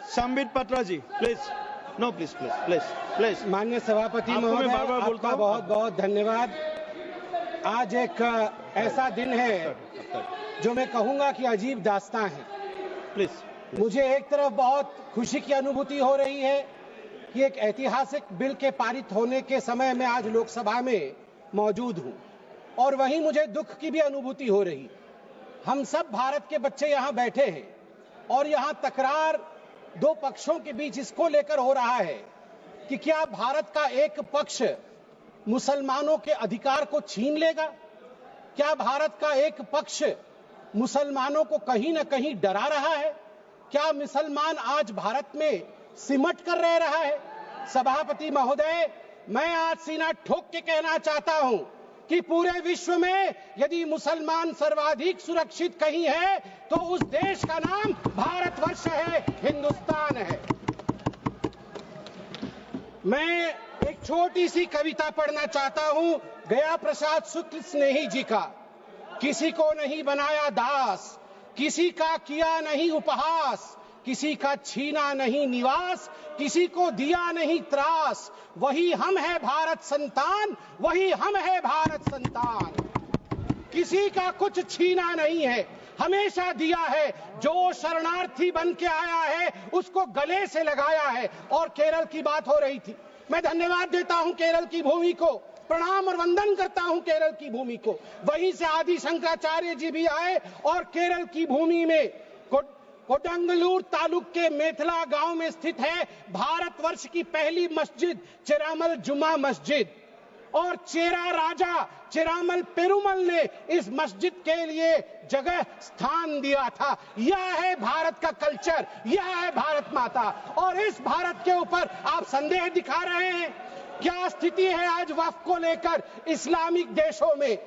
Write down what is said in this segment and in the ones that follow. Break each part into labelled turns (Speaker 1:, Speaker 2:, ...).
Speaker 1: Sambit Patra ji please. No please please please please.
Speaker 2: माननीय सभापति महोदय, आपका बहुत बहुत धन्यवाद। आज एक ऐसा दिन है जो मैं कहूंगा कि अजीब दास्तां है।
Speaker 1: प्लीज।
Speaker 2: मुझे एक तरफ बहुत खुशी की अनुभूति हो रही है कि एक ऐतिहासिक बिल के पारित होने के समय में आज लोकसभा में मौजूद हूं, और वहीं मुझे दुख की भी अनुभूति हो रही। हम सब भारत के बच्चे यहां बैठे हैं और यहां तकरार दो पक्षों के बीच इसको लेकर हो रहा है कि क्या भारत का एक पक्ष मुसलमानों के अधिकार को छीन लेगा, क्या भारत का एक पक्ष मुसलमानों को कहीं ना कहीं डरा रहा है, क्या मुसलमान आज भारत में सिमट कर रह रहा है। सभापति महोदय, मैं आज सीना ठोक के कहना चाहता हूं कि पूरे विश्व में यदि मुसलमान सर्वाधिक सुरक्षित कहीं है तो उस देश का नाम भारतवर्ष है, हिंदुस्तान है। मैं एक छोटी सी कविता पढ़ना चाहता हूं गया प्रसाद शुक्ल स्नेही जी का। किसी को नहीं बनाया दास, किसी का किया नहीं उपहास, किसी का छीना नहीं निवास, किसी को दिया नहीं त्रास, वही हम है भारत संतान, वही हम है भारत संतान। किसी का कुछ छीना नहीं है, हमेशा दिया है। जो शरणार्थी बन के आया है उसको गले से लगाया है। और केरल की बात हो रही थी, मैं धन्यवाद देता हूं केरल की भूमि को, प्रणाम और वंदन करता हूं केरल की भूमि को। वहीं से आदि शंकराचार्य जी भी आए और केरल की भूमि में कोडंगलूर तालुक के मेथला गांव में स्थित है भारतवर्ष की पहली मस्जिद चेरामल जुमा मस्जिद। और चेरा राजा चेरामल पेरुमल ने इस मस्जिद के लिए जगह स्थान दिया था। यह है भारत का कल्चर, यह है भारत माता। और इस भारत के ऊपर आप संदेह दिखा रहे हैं। क्या स्थिति है आज वक्फ को लेकर इस्लामिक देशों में?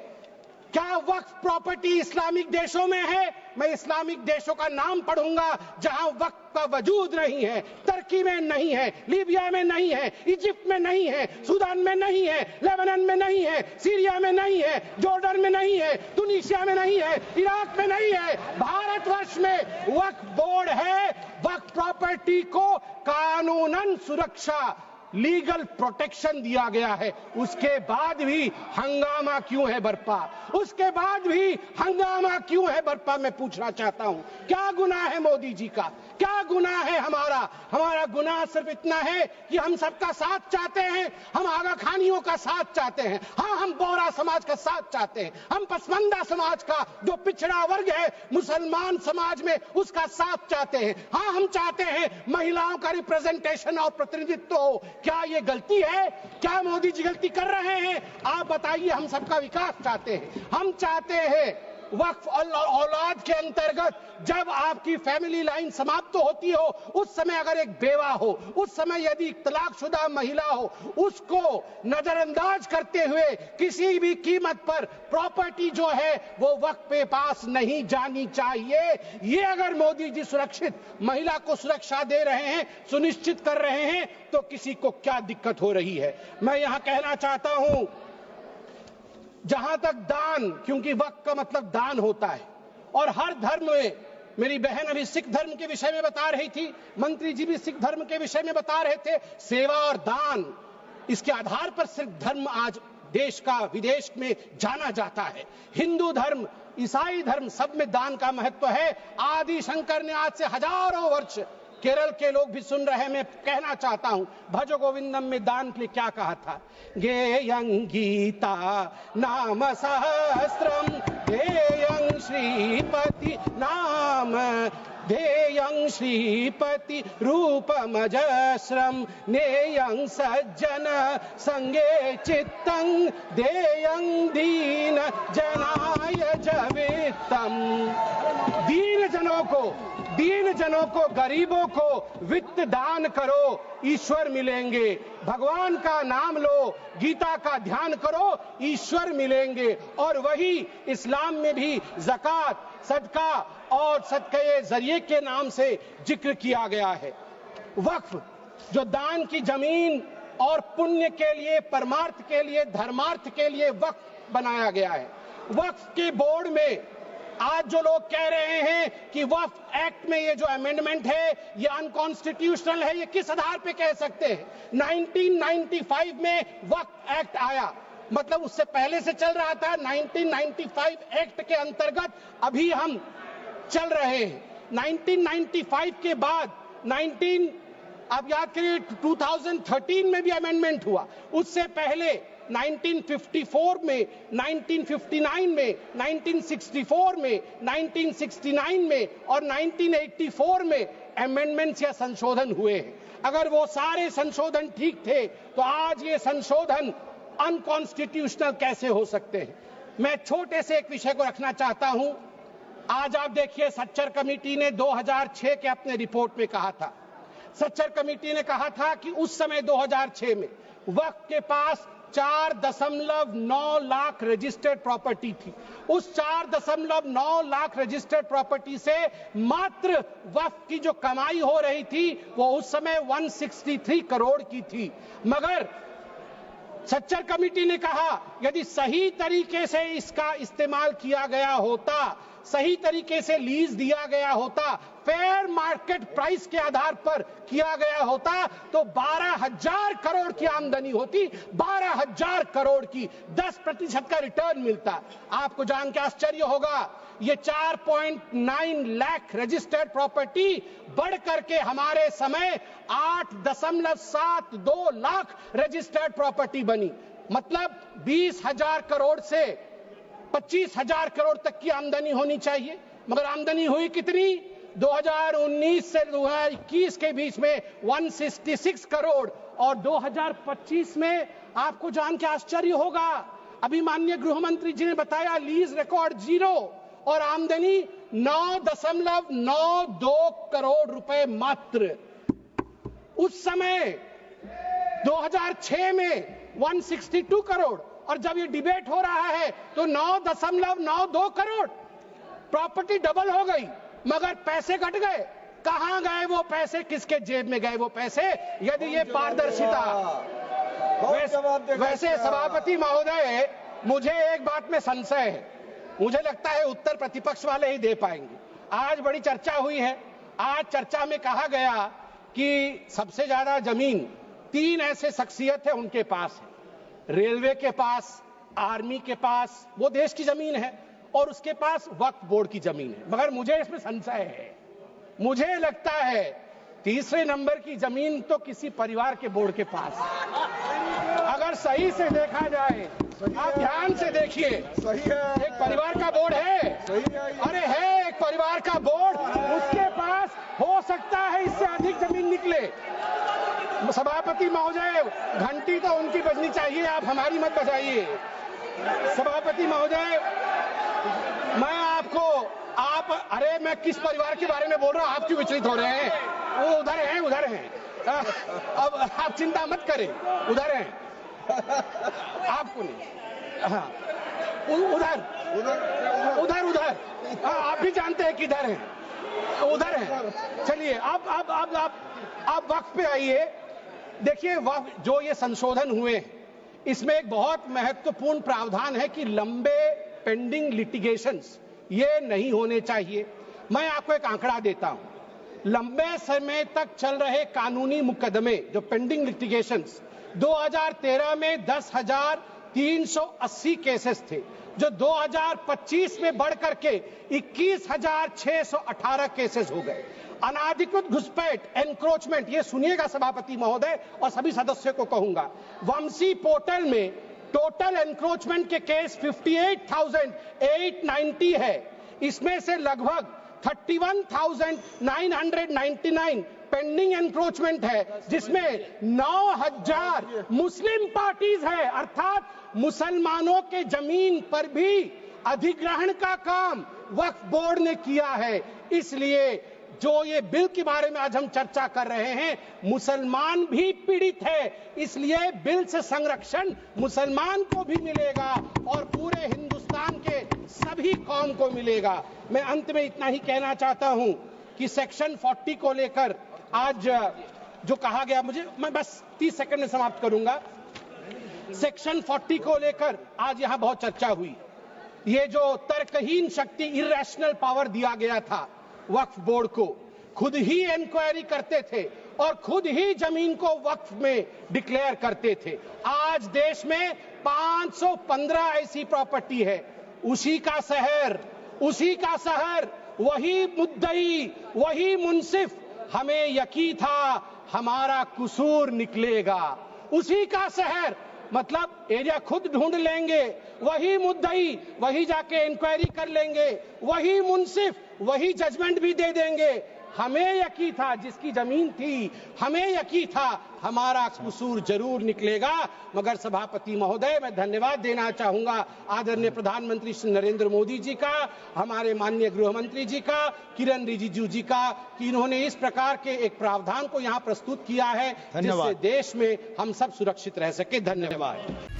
Speaker 2: क्या वक्फ प्रॉपर्टी इस्लामिक देशों में है? मैं इस्लामिक देशों का नाम पढ़ूंगा जहां वक्फ का वजूद नहीं है। तुर्की में नहीं है, लीबिया में नहीं है, इजिप्ट में नहीं है, सूडान में नहीं है, लेबनान में नहीं है, सीरिया में नहीं है, जॉर्डन में नहीं है, तुनिसिया में नहीं है, इराक में नहीं है। भारतवर्ष में वक्फ बोर्ड है। वक्फ प्रॉपर्टी को कानूनन सुरक्षा, लीगल प्रोटेक्शन दिया गया है। उसके बाद भी हंगामा क्यों है बरपा? उसके बाद भी हंगामा क्यों है बरपा? मैं पूछना चाहता हूं, क्या गुनाह है मोदी जी का? क्या गुनाह है हमारा? हमारा गुनाह सिर्फ इतना है कि हम सबका साथ चाहते हैं, हम आगा खानियों का साथ चाहते हैं, हाँ हम बोहरा समाज का साथ चाहते हैं, हम पसमंदा समाज का जो पिछड़ा वर्ग है मुसलमान समाज में उसका साथ चाहते हैं, हाँ हम चाहते हैं महिलाओं का रिप्रेजेंटेशन और प्रतिनिधित्व हो। क्या ये गलती है? क्या मोदी जी गलती कर रहे हैं? आप बताइए। हम सबका विकास चाहते हैं, हम चाहते हैं वक्फ औलाद के अंतर्गत जब आपकी फैमिली लाइन समाप्त होती हो उस समय अगर एक बेवा हो, उस समय यदि तलाकशुदा महिला हो, उसको नजरअंदाज करते हुए किसी भी कीमत पर प्रॉपर्टी जो है वो वक्फ पे पास नहीं जानी चाहिए। ये अगर मोदी जी सुरक्षित महिला को सुरक्षा दे रहे हैं, सुनिश्चित कर रहे हैं, तो किसी को क्या दिक्कत हो रही है? मैं यहां कहना चाहता हूं, जहां तक दान, क्योंकि वक्फ का मतलब दान होता है और हर धर्म में, मेरी बहन अभी सिख धर्म के विषय में बता रही थी, मंत्री जी भी सिख धर्म के विषय में बता रहे थे, सेवा और दान, इसके आधार पर सिख धर्म आज देश का विदेश में जाना जाता है। हिंदू धर्म, ईसाई धर्म, सब में दान का महत्व है। आदि शंकर ने आज से हजारों वर्ष, केरल के लोग भी सुन रहे हैं, मैं कहना चाहता हूं, भज गोविंदम में दान के लिए क्या कहा था? गेयं गीता नाम सहस्त्रम ध्येयं श्रीपति नाम ध्येयं श्रीपति रूपमजस्रम नेयं सज्जन संगे चित्तं देयं दीन जनाय जवित्तम। दीन जनों को, गरीबों को वित्त दान करो, ईश्वर मिलेंगे। भगवान का नाम लो, गीता का ध्यान करो, ईश्वर मिलेंगे। और वही इस्लाम में भी ज़कात, सदका और सदके जरिए के नाम से जिक्र किया गया है। वक्फ जो दान की जमीन और पुण्य के लिए, परमार्थ के लिए, धर्मार्थ के लिए वक्फ बनाया गया है। वक्फ के बोर्ड में आज जो लोग कह रहे हैं कि वक्फ एक्ट में ये जो अमेंडमेंट है ये अनकॉन्स्टिट्यूशनल है, ये किस आधार पे कह सकते हैं? 1995 में वक्फ एक्ट आया, मतलब उससे पहले से चल रहा था। 1995 एक्ट के अंतर्गत अभी हम चल रहे हैं। 1995 के बाद आप याद करिए 2013 में भी अमेंडमेंट हुआ। उससे पहले 1954 में, 1959 में, 1964 में, 1969 में और 1984 में अमेंडमेंट्स या संशोधन हुए हैं। अगर वो सारे संशोधन ठीक थे तो आज ये संशोधन अनकॉन्स्टिट्यूशनल कैसे हो सकते हैं? मैं छोटे से एक विषय को रखना चाहता हूं। आज आप देखिए, सच्चर कमेटी ने 2006 के अपने रिपोर्ट में कहा था, सच्चर कमेटी ने कहा था कि उस समय 2006 में वक्फ के पास 4.9 लाख रजिस्टर्ड प्रॉपर्टी थी। उस 4.9 लाख रजिस्टर्ड प्रॉपर्टी से मात्र वक्फ की जो कमाई हो रही थी वो उस समय 163 करोड़ की थी। मगर सच्चर कमेटी ने कहा यदि सही तरीके से इसका इस्तेमाल किया गया होता, सही तरीके से लीज दिया गया होता, फेयर मार्केट प्राइस के आधार पर किया गया होता तो 12,000 करोड़ की आमदनी होती, 12,000 करोड़ की, 10% का रिटर्न मिलता। आपको जान के आश्चर्य होगा, ये 4.9 लाख रजिस्टर्ड प्रॉपर्टी बढ़ करके हमारे समय 8.72 लाख रजिस्टर्ड प्रॉपर्टी बनी। मतलब 20,000 करोड़ से 25,000 करोड़ तक की आमदनी होनी चाहिए, मगर आमदनी हुई कितनी? 2019 से 2021 के बीच में 166 करोड़ और 2025 में आपको जान के आश्चर्य होगा, अभी माननीय गृह मंत्री जी ने बताया लीज रिकॉर्ड 0 और आमदनी 9.92 करोड़ रुपए मात्र। उस समय 2006 में 162 करोड़ और जब ये डिबेट हो रहा है तो 9.92 करोड़। प्रॉपर्टी डबल हो गई मगर पैसे घट गए। कहां गए वो पैसे, किसके जेब में गए वो पैसे? यदि ये पारदर्शिता। वैसे सभापति महोदय, मुझे एक बात में संशय है, मुझे लगता है उत्तर प्रतिपक्ष वाले ही दे पाएंगे। आज बड़ी चर्चा हुई है, आज चर्चा में कहा गया कि सबसे ज्यादा जमीन 3 ऐसे शख्सियत है उनके पास है, रेलवे के पास, आर्मी के पास, वो देश की जमीन है, और उसके पास वक्फ बोर्ड की जमीन है। मगर मुझे इसमें संशय है, मुझे लगता है तीसरे नंबर की जमीन तो किसी परिवार के बोर्ड के पास है। अगर सही से देखा जाए, आप ध्यान से देखिए, एक परिवार का बोर्ड है, अरे है एक परिवार का बोर्ड, उसके पास हो सकता है इससे अधिक जमीन निकले। सभापति महोदय, घंटी तो उनकी बजनी चाहिए, आप हमारी मत बजाइए। सभापति महोदय, मैं आपको, अरे मैं किस परिवार के बारे में बोल रहा हूं, आप क्यों विचलित हो रहे हैं? वो उधर हैं, उधर हैं। अब आप चिंता मत करें, उधर हैं, आपको नहीं। हाँ, उधर उधर उधर, आप भी जानते हैं किधर हैं, उधर हैं। चलिए आप वक्त पे आइए। देखिए, जो ये संशोधन हुए इसमें एक बहुत महत्वपूर्ण प्रावधान है कि लंबे पेंडिंग लिटिगेशंस ये नहीं होने चाहिए। मैं आपको एक आंकड़ा देता हूं, लंबे समय तक चल रहे कानूनी मुकदमे जो पेंडिंग लिटिगेशंस 2013 में 10,380 केसेस थे, जो 2025 में बढ़ करके 21,618 केसेस हो गए। अनाधिकृत घुसपैठ, एनक्रोचमेंट, ये सुनिएगा सभापति महोदय और सभी सदस्यों को कहूंगा, वंशी पोर्टल में टोटल एनक्रोचमेंट के केस 58,890 है। इसमें से लगभग 31,999 पेंडिंग एनक्रोचमेंट है, जिसमें 9,000 मुस्लिम पार्टीज है, अर्थात मुसलमानों के जमीन पर भी अधिग्रहण का काम वक्फ बोर्ड ने किया है। इसलिए जो ये बिल के बारे में आज हम चर्चा कर रहे हैं, मुसलमान भी पीड़ित है, इसलिए बिल से संरक्षण मुसलमान को भी मिलेगा और पूरे हिंदुस्तान के सभी कौम को मिलेगा। मैं अंत में इतना ही कहना चाहता हूं कि सेक्शन 40 को लेकर आज जो कहा गया, मैं बस 30 सेकंड में समाप्त करूंगा। सेक्शन 40 को लेकर आज यहां बहुत चर्चा हुई। ये जो तर्कहीन शक्ति, इरेशनल पावर दिया गया था वक्फ बोर्ड को, खुद ही इंक्वायरी करते थे और खुद ही जमीन को वक्फ में डिक्लेयर करते थे। आज देश में 515 ऐसी प्रॉपर्टी है, उसी का शहर, वही मुद्दई, वही मुंसिफ, हमें यकीन था हमारा कसूर निकलेगा। उसी का शहर, मतलब एरिया खुद ढूंढ लेंगे, वही मुद्दई, वही जाके इंक्वायरी कर लेंगे, वही मुंसिफ, वही जजमेंट भी दे देंगे। हमें यकीन था, जिसकी जमीन थी, हमें यकीन था हमारा कसूर जरूर निकलेगा। मगर सभापति महोदय, मैं धन्यवाद देना चाहूंगा आदरणीय प्रधानमंत्री श्री नरेंद्र मोदी जी का, हमारे माननीय गृह मंत्री जी का, किरण रिजिजू जी का, कि इन्होंने इस प्रकार के एक प्रावधान को यहाँ प्रस्तुत किया है जिससे देश में हम सब सुरक्षित रह सके। धन्यवाद।